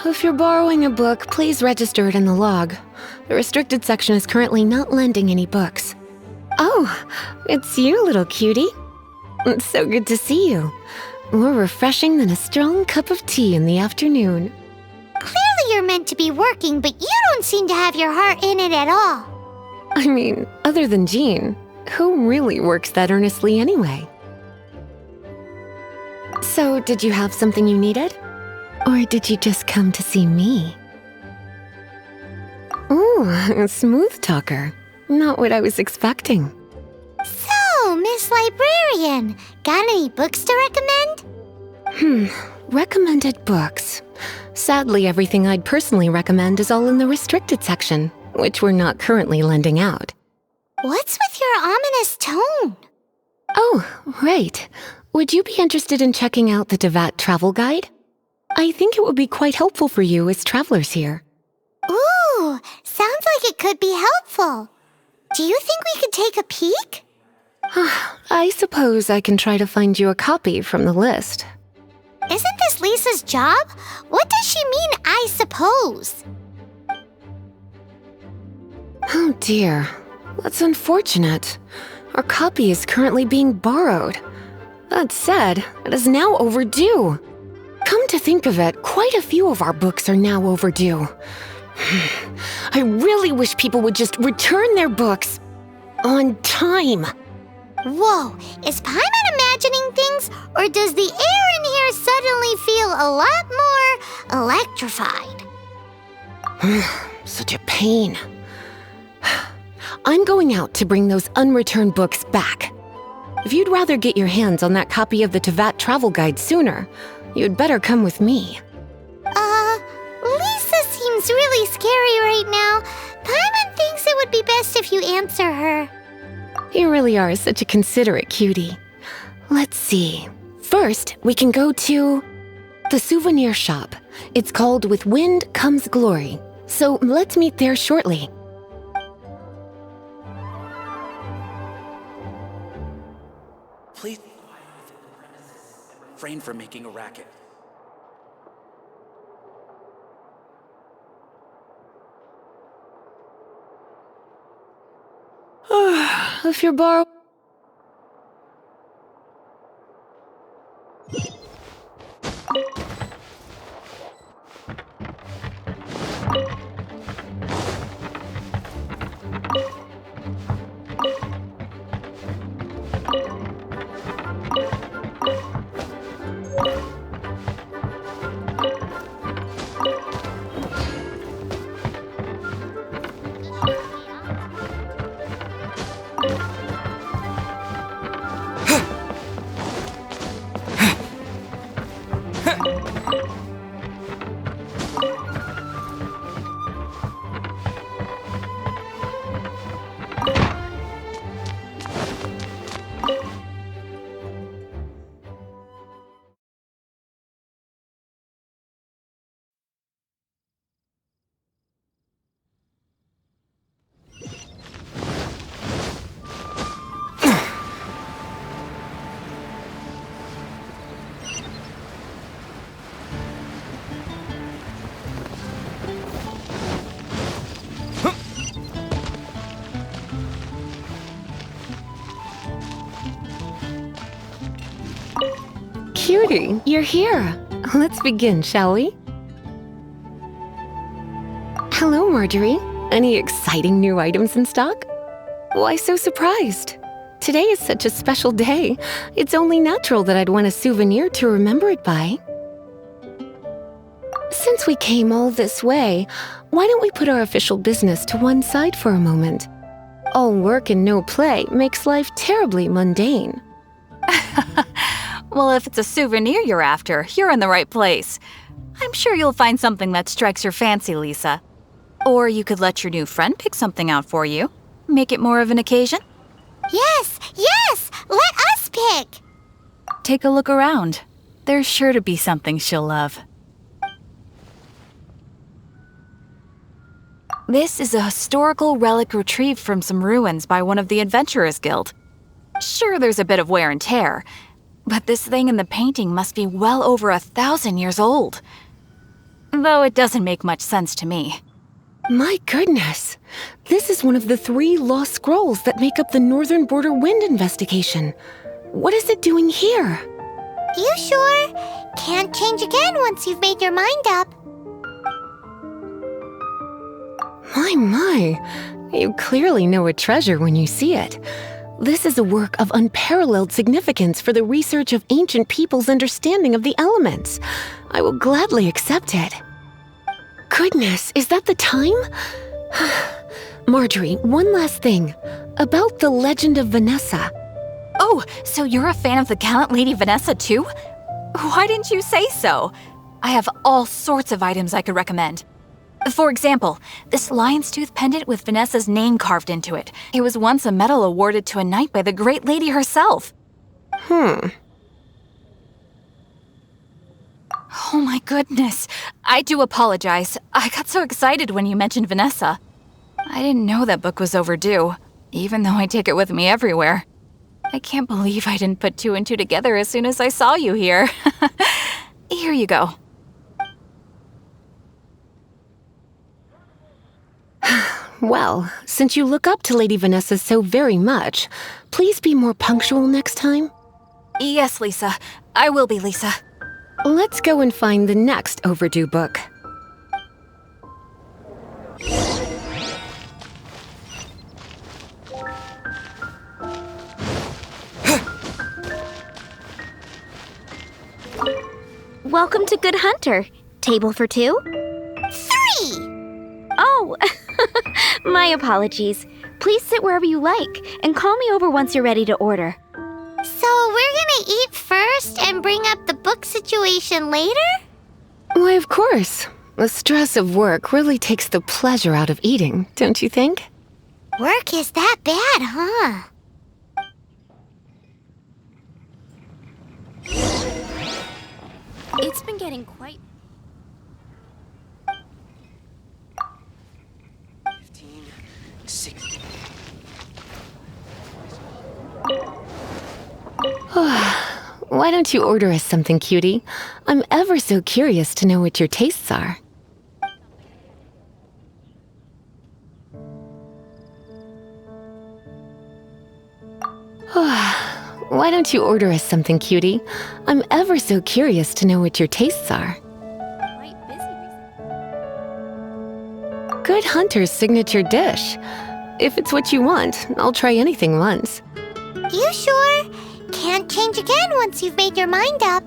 If you're borrowing a book, please register it in the log. The restricted section is currently not lending any books. Oh, it's you, little cutie. It's so good to see you. More refreshing than a strong cup of tea in the afternoon. Clearly you're meant to be working, but you don't seem to have your heart in it at all. I mean, other than Jean, who really works that earnestly anyway? So, did you have something you needed? Or did you just come to see me? Ooh, a smooth talker. Not what I was expecting. So, Miss Librarian, got any books to recommend? Recommended books. Sadly, everything I'd personally recommend is all in the restricted section, which we're not currently lending out. What's with your ominous tone? Oh, right. Would you be interested in checking out the Devat travel guide? I think it would be quite helpful for you as travelers here. Ooh, sounds like it could be helpful. Do you think we could take a peek? I suppose I can try to find you a copy from the list. Isn't this Lisa's job? What does she mean, I suppose? Oh dear, that's unfortunate. Our copy is currently being borrowed. That said, it is now overdue. Come to think of it, quite a few of our books are now overdue. I really wish people would just return their books on time. Whoa, is Paimon imagining things, or does the air in here suddenly feel a lot more electrified? Such a pain. I'm going out to bring those unreturned books back. If you'd rather get your hands on that copy of the Tevat travel guide sooner, you'd better come with me. Lisa seems really scary right now. Paimon thinks it would be best if you answer her. You really are such a considerate cutie. Let's see. First, we can go to the souvenir shop. It's called With Wind Comes Glory. So let's meet there shortly. Please refrain from making a racket. If you're borrowing... Cutie, you're here. Let's begin, shall we? Hello, Marjorie. Any exciting new items in stock? Why so surprised? Today is such a special day. It's only natural that I'd want a souvenir to remember it by. Since we came all this way, why don't we put our official business to one side for a moment? All work and no play makes life terribly mundane. Well, if it's a souvenir you're after, you're in the right place. I'm sure you'll find something that strikes your fancy, Lisa. Or you could let your new friend pick something out for you. Make it more of an occasion. Yes, yes! Let us pick! Take a look around. There's sure to be something she'll love. This is a historical relic retrieved from some ruins by one of the Adventurers Guild. Sure, there's a bit of wear and tear, but this thing in the painting must be well over 1,000 years old. Though it doesn't make much sense to me. My goodness! This is one of the 3 lost scrolls that make up the Northern Border Wind investigation. What is it doing here? You sure? Can't change again once you've made your mind up. My. You clearly know a treasure when you see it. This is a work of unparalleled significance for the research of ancient people's understanding of the elements. I will gladly accept it. Goodness, is that the time? Marjorie, one last thing. About the legend of Vanessa. Oh, so you're a fan of the gallant Lady Vanessa too? Why didn't you say so? I have all sorts of items I could recommend. For example, this lion's tooth pendant with Vanessa's name carved into it. It was once a medal awarded to a knight by the great lady herself. Oh my goodness. I do apologize. I got so excited when you mentioned Vanessa. I didn't know that book was overdue, even though I take it with me everywhere. I can't believe I didn't put 2 and 2 together as soon as I saw you here. Here you go. Well, since you look up to Lady Vanessa so very much, please be more punctual next time. Yes, Lisa. I will be, Lisa. Let's go and find the next overdue book. Welcome to Good Hunter. Table for 2? 3! Oh, my apologies. Please sit wherever you like, and call me over once you're ready to order. So we're gonna eat first and bring up the book situation later? Why, of course. The stress of work really takes the pleasure out of eating, don't you think? Work is that bad, huh? It's been getting quite... 15, 16. Why don't you order us something, cutie? I'm ever so curious to know what your tastes are. Why don't you order us something, cutie? I'm ever so curious to know what your tastes are. quite busy recently. Good Hunter's signature dish. If it's what you want, I'll try anything once. You sure? Can't change again once you've made your mind up.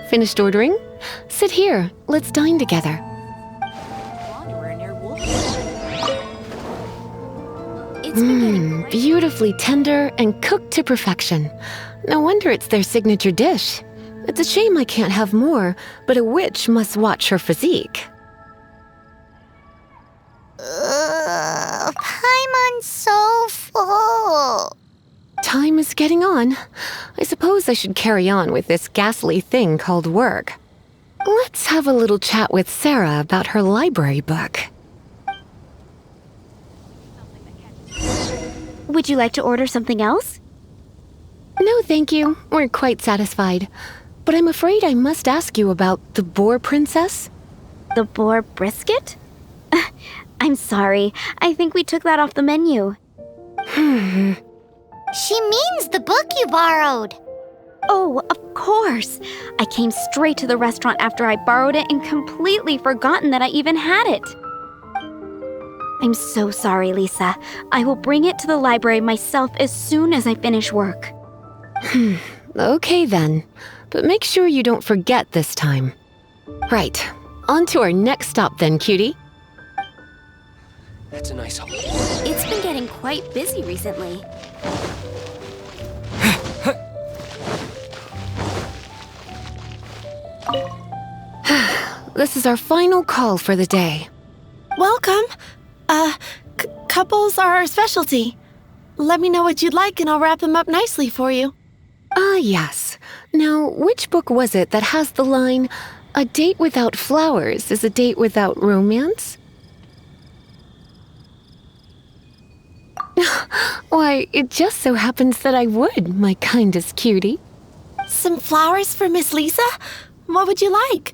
Finished ordering? Sit here. Let's dine together. Wanderer near Wolf. It's been getting quite... Beautifully tender and cooked to perfection. No wonder it's their signature dish. It's a shame I can't have more, but a witch must watch her physique. Paimon's so full. Time is getting on. I suppose I should carry on with this ghastly thing called work. Let's have a little chat with Sarah about her library book. Would you like to order something else? No, thank you. We're quite satisfied. But I'm afraid I must ask you about the Boar Princess. The boar brisket? I'm sorry. I think we took that off the menu. She means the book you borrowed. Oh, of course. I came straight to the restaurant after I borrowed it and completely forgotten that I even had it. I'm so sorry, Lisa. I will bring it to the library myself as soon as I finish work. Okay then, but make sure you don't forget this time. Right, on to our next stop then, cutie. That's a nice hole. It's been getting quite busy recently. This is our final call for the day. Welcome. Couples are our specialty. Let me know what you'd like and I'll wrap them up nicely for you. Ah, yes. Now, which book was it that has the line, "A date without flowers is a date without romance"? Why, it just so happens that I would, my kindest cutie. Some flowers for Miss Lisa? What would you like?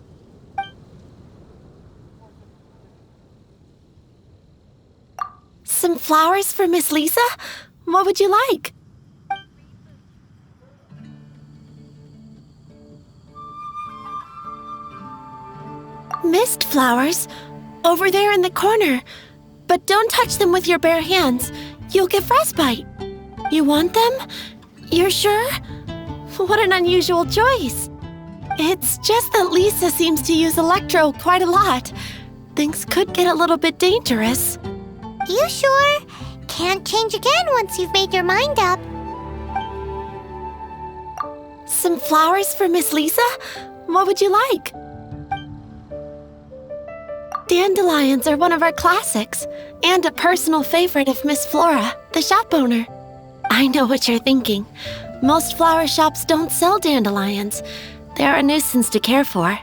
Some flowers for Miss Lisa? What would you like? Mist flowers? Over there in the corner. But don't touch them with your bare hands. You'll get frostbite. You want them? You're sure? What an unusual choice. It's just that Lisa seems to use Electro quite a lot. Things could get a little bit dangerous. You sure? Can't change again once you've made your mind up. Some flowers for Miss Lisa? What would you like? Dandelions are one of our classics, and a personal favorite of Miss Flora, the shop owner. I know what you're thinking. Most flower shops don't sell dandelions. They're a nuisance to care for.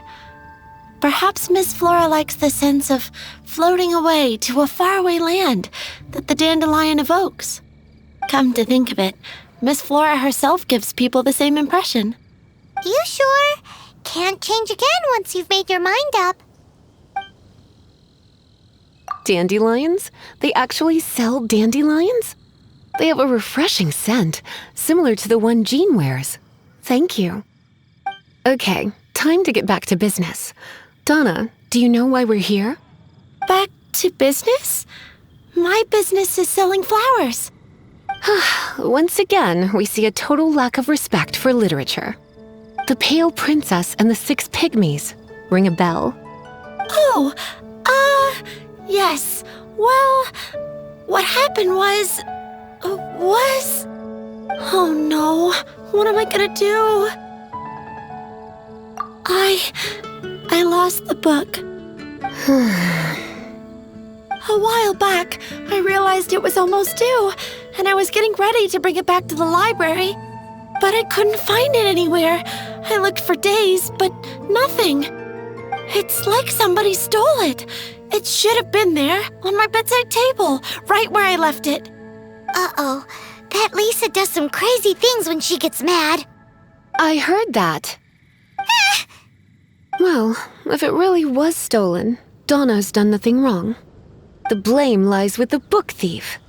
Perhaps Miss Flora likes the sense of floating away to a faraway land that the dandelion evokes. Come to think of it, Miss Flora herself gives people the same impression. You sure? Can't change again once you've made your mind up. Dandelions? They actually sell dandelions? They have a refreshing scent, similar to the one Jean wears. Thank you. Okay, time to get back to business. Donna, do you know why we're here? Back to business? My business is selling flowers. Once again, we see a total lack of respect for literature. The Pale Princess and the Six Pygmies. Ring a bell? Oh, yes. Well, what happened was... Oh no, what am I gonna do? I lost the book. A while back, I realized it was almost due, and I was getting ready to bring it back to the library. But I couldn't find it anywhere. I looked for days, but nothing. It's like somebody stole it. It should have been there, on my bedside table, right where I left it. Uh-oh. That Lisa does some crazy things when she gets mad. I heard that. Well, if it really was stolen, Donna's done nothing wrong. The blame lies with the book thief.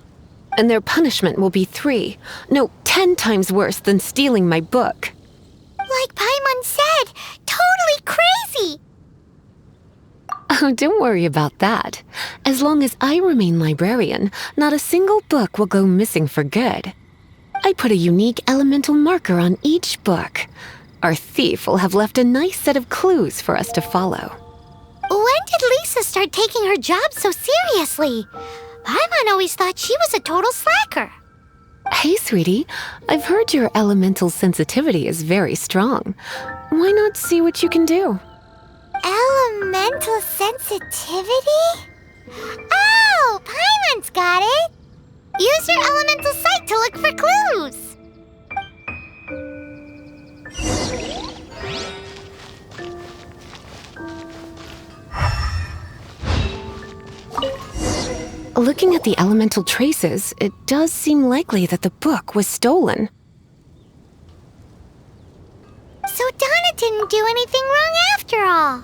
And their punishment will be 10 times worse than stealing my book. Like Paimon said, totally crazy. Oh, don't worry about that. As long as I remain librarian, not a single book will go missing for good. I put a unique elemental marker on each book. Our thief will have left a nice set of clues for us to follow. When did Lisa start taking her job so seriously? Paimon always thought she was a total slacker. Hey, sweetie, I've heard your elemental sensitivity is very strong. Why not see what you can do? Elemental sensitivity? Oh, Paimon's got it! Use your elemental sight to look for clues! Looking at the elemental traces, it does seem likely that the book was stolen. So Donna didn't do anything wrong after all.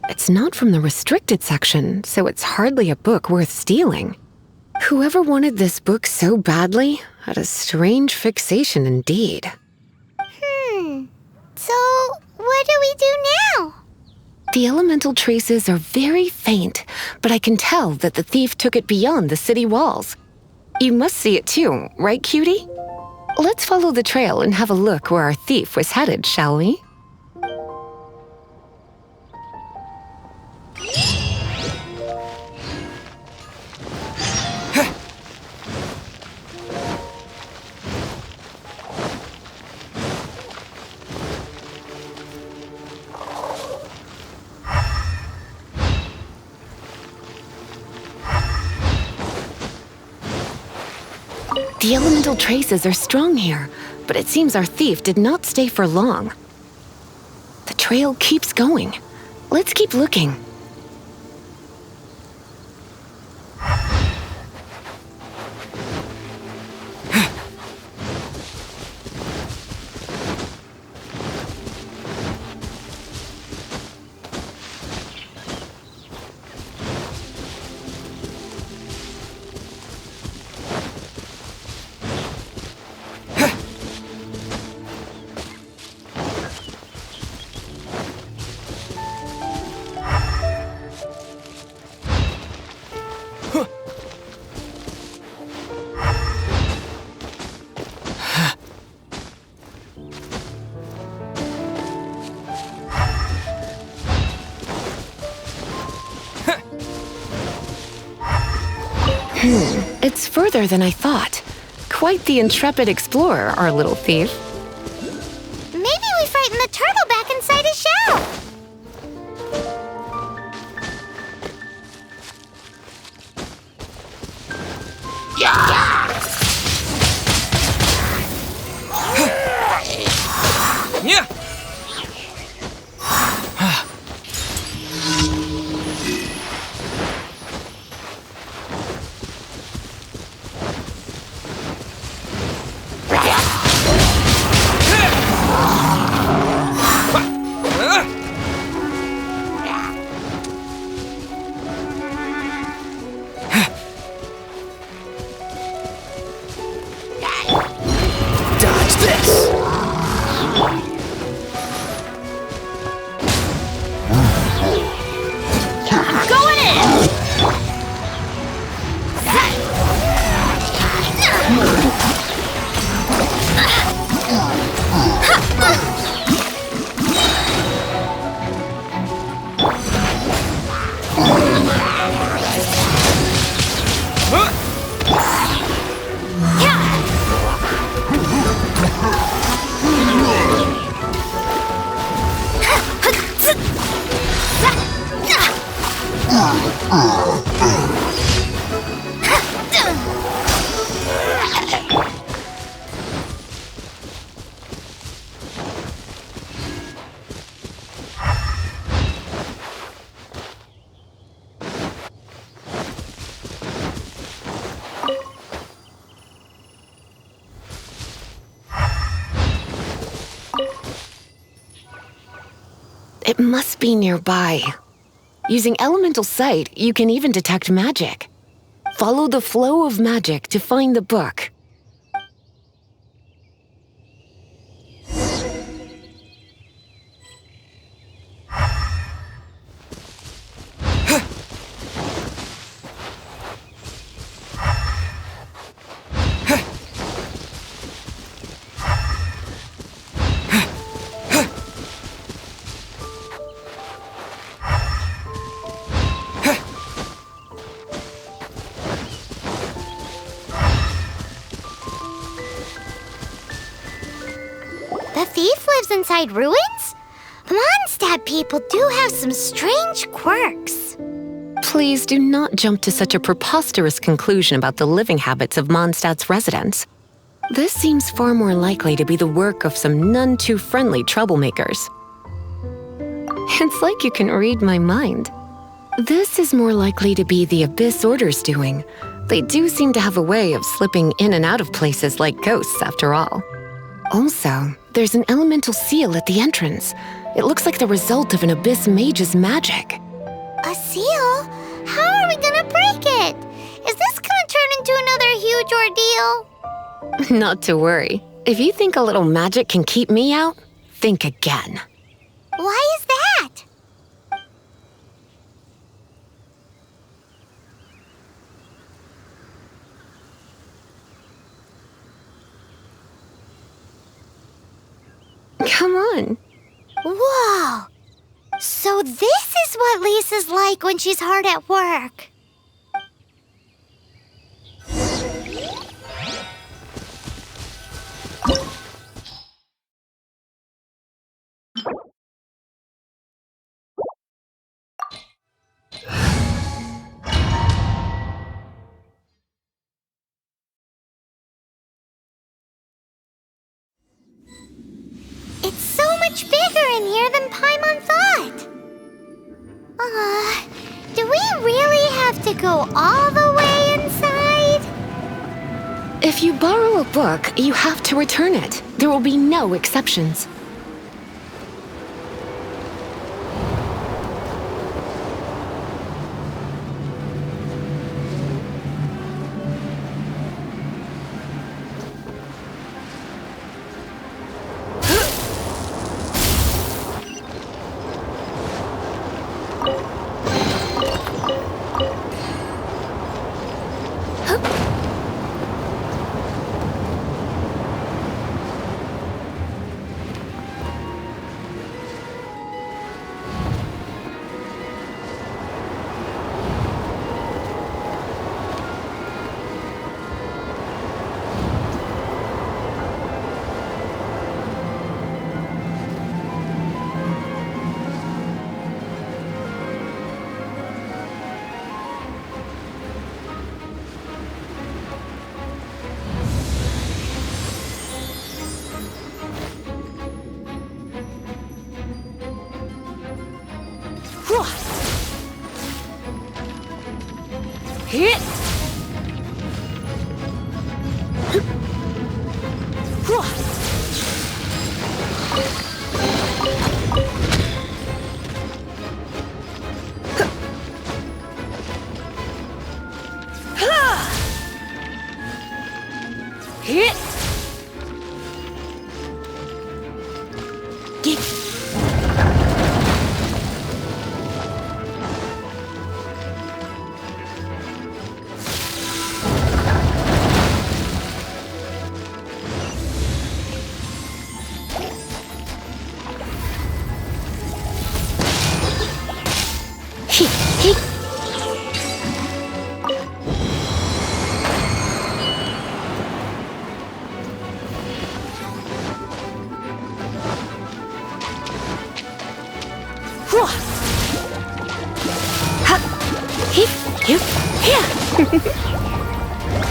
It's not from the restricted section, so it's hardly a book worth stealing. Whoever wanted this book so badly had a strange fixation indeed. So what do we do now? The elemental traces are very faint, but I can tell that the thief took it beyond the city walls. You must see it too, right, cutie? Let's follow the trail and have a look where our thief was headed, shall we? The elemental traces are strong here, but it seems our thief did not stay for long. The trail keeps going. Let's keep looking. It's further than I thought. Quite the intrepid explorer, our little thief. Maybe we frightened the turtle back inside his shell. Yeah! Dodge this! It must be nearby. Using elemental sight, you can even detect magic. Follow the flow of magic to find the book. The thief lives inside ruins? Mondstadt people do have some strange quirks. Please do not jump to such a preposterous conclusion about the living habits of Mondstadt's residents. This seems far more likely to be the work of some none too friendly troublemakers. It's like you can read my mind. This is more likely to be the Abyss Order's doing. They do seem to have a way of slipping in and out of places like ghosts, after all. Also, there's an elemental seal at the entrance. It looks like the result of an Abyss mage's magic. A seal? How are we gonna break it? Is this gonna turn into another huge ordeal? Not to worry. If you think a little magic can keep me out, think again. Why is that? Come on. Whoa! So this is what Lisa's like when she's hard at work. It's so much bigger in here than Paimon thought. Do we really have to go all the way inside? If you borrow a book, you have to return it. There will be no exceptions.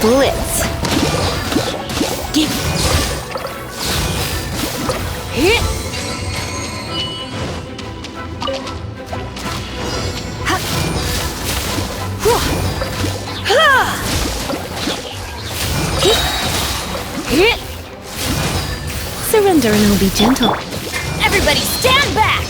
Blitz. Give. Hit. Hit. Surrender and I'll be gentle. Everybody stand back!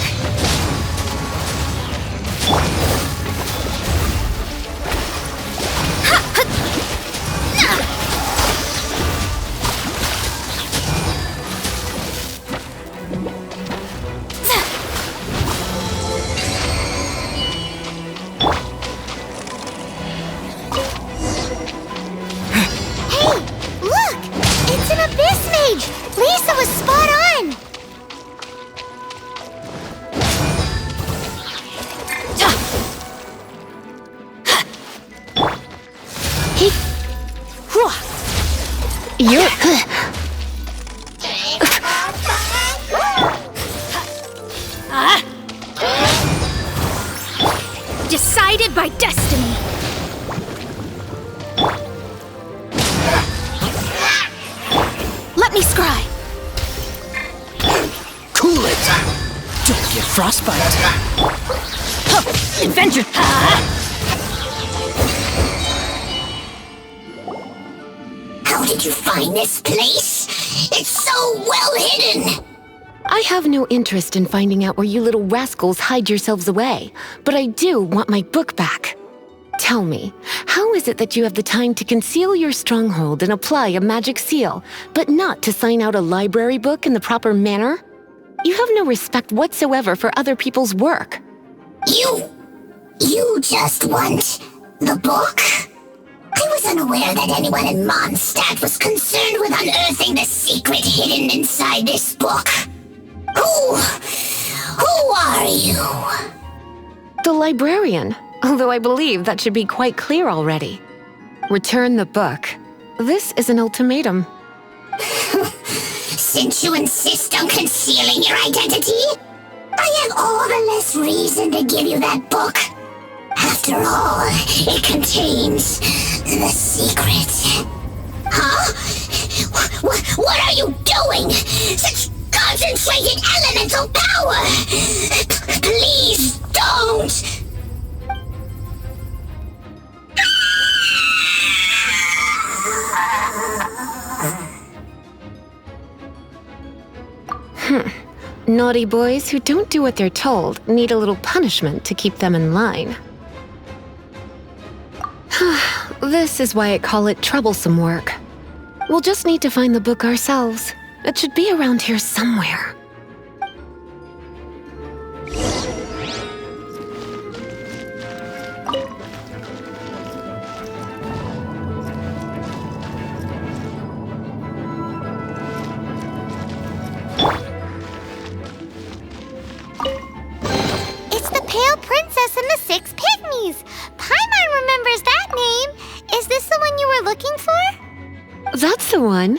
Lisa was spot on! You're... Decided by destiny. Let me scry. Cool it! Don't get frostbite. Adventure! How did you find this place? It's so well hidden! I have no interest in finding out where you little rascals hide yourselves away, but I do want my book back. Tell me, how is it that you have the time to conceal your stronghold and apply a magic seal, but not to sign out a library book in the proper manner? You have no respect whatsoever for other people's work. You just want the book? I was unaware that anyone in Mondstadt was concerned with unearthing the secret hidden inside this book. Who are you? The librarian, although I believe that should be quite clear already. Return the book. This is an ultimatum. Since you insist on concealing your identity, I have all the less reason to give you that book. After all, it contains the secret. Huh? What are you doing? Such concentrated elemental power! Please don't! Naughty boys who don't do what they're told need a little punishment to keep them in line. This is why I call it troublesome work. We'll just need to find the book ourselves. It should be around here somewhere. It's the Pale Princess and the Six Pygmies. Paimon remembers that name. Is this the one you were looking for? That's the one.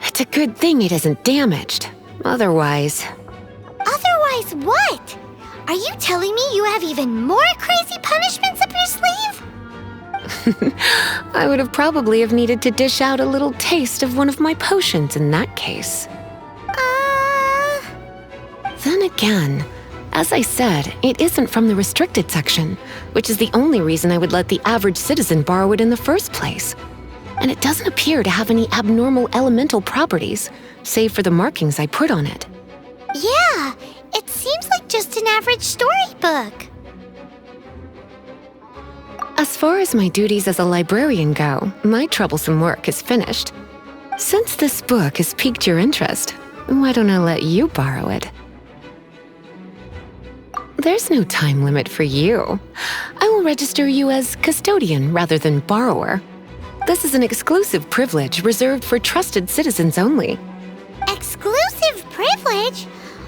It's a good thing it isn't damaged. Otherwise... Otherwise what? Are you telling me you have even more crazy punishments up your sleeve? I would have probably have needed to dish out a little taste of one of my potions in that case. Then again, as I said, it isn't from the restricted section, which is the only reason I would let the average citizen borrow it in the first place. And it doesn't appear to have any abnormal elemental properties, save for the markings I put on it. Yeah, it seems like just an average storybook. As far as my duties as a librarian go, my troublesome work is finished. Since this book has piqued your interest, why don't I let you borrow it? There's no time limit for you. I will register you as custodian rather than borrower. This is an exclusive privilege reserved for trusted citizens only. Exclusive privilege?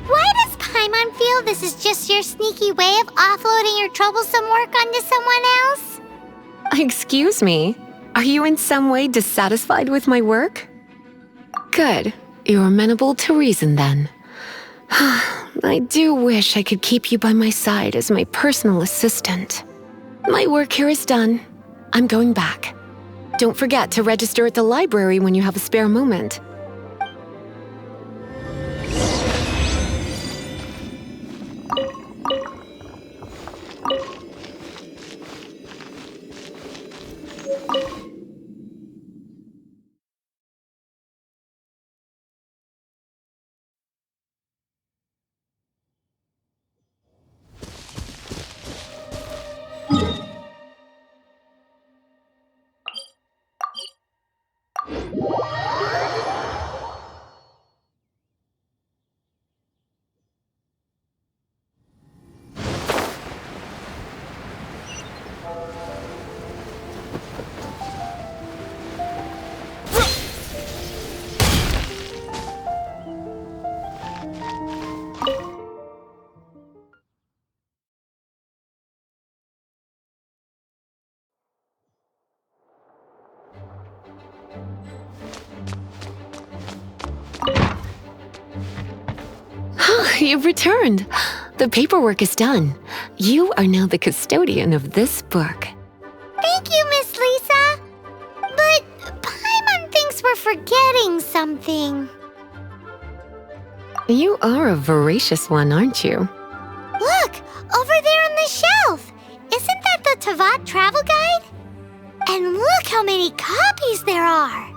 Why does Paimon feel this is just your sneaky way of offloading your troublesome work onto someone else? Excuse me, are you in some way dissatisfied with my work? Good, you're amenable to reason then. I do wish I could keep you by my side as my personal assistant. My work here is done. I'm going back. Don't forget to register at the library when you have a spare moment. You've returned. The paperwork is done. You are now the custodian of this book. Thank you, Miss Lisa. But Paimon thinks we're forgetting something. You are a voracious one, aren't you? Look, over there on the shelf. Isn't that the Tavat travel guide? And look how many copies there are.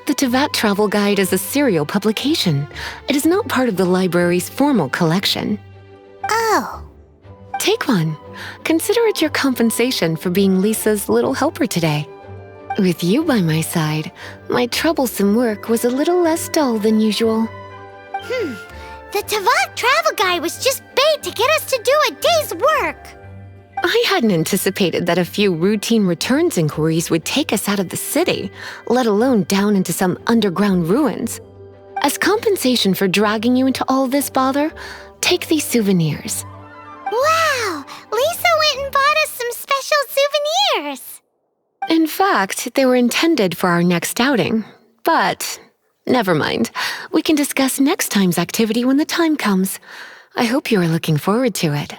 The Tavat Travel Guide is a serial publication. It is not part of the library's formal collection. Oh. Take one. Consider it your compensation for being Lisa's little helper today. With you by my side, my troublesome work was a little less dull than usual. The Tavat travel guide was just bait to get us to do a day's work. I hadn't anticipated that a few routine returns inquiries would take us out of the city, let alone down into some underground ruins. As compensation for dragging you into all this bother, take these souvenirs. Wow! Lisa went and bought us some special souvenirs! In fact, they were intended for our next outing. But never mind. We can discuss next time's activity when the time comes. I hope you are looking forward to it.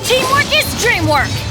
Teamwork is dreamwork!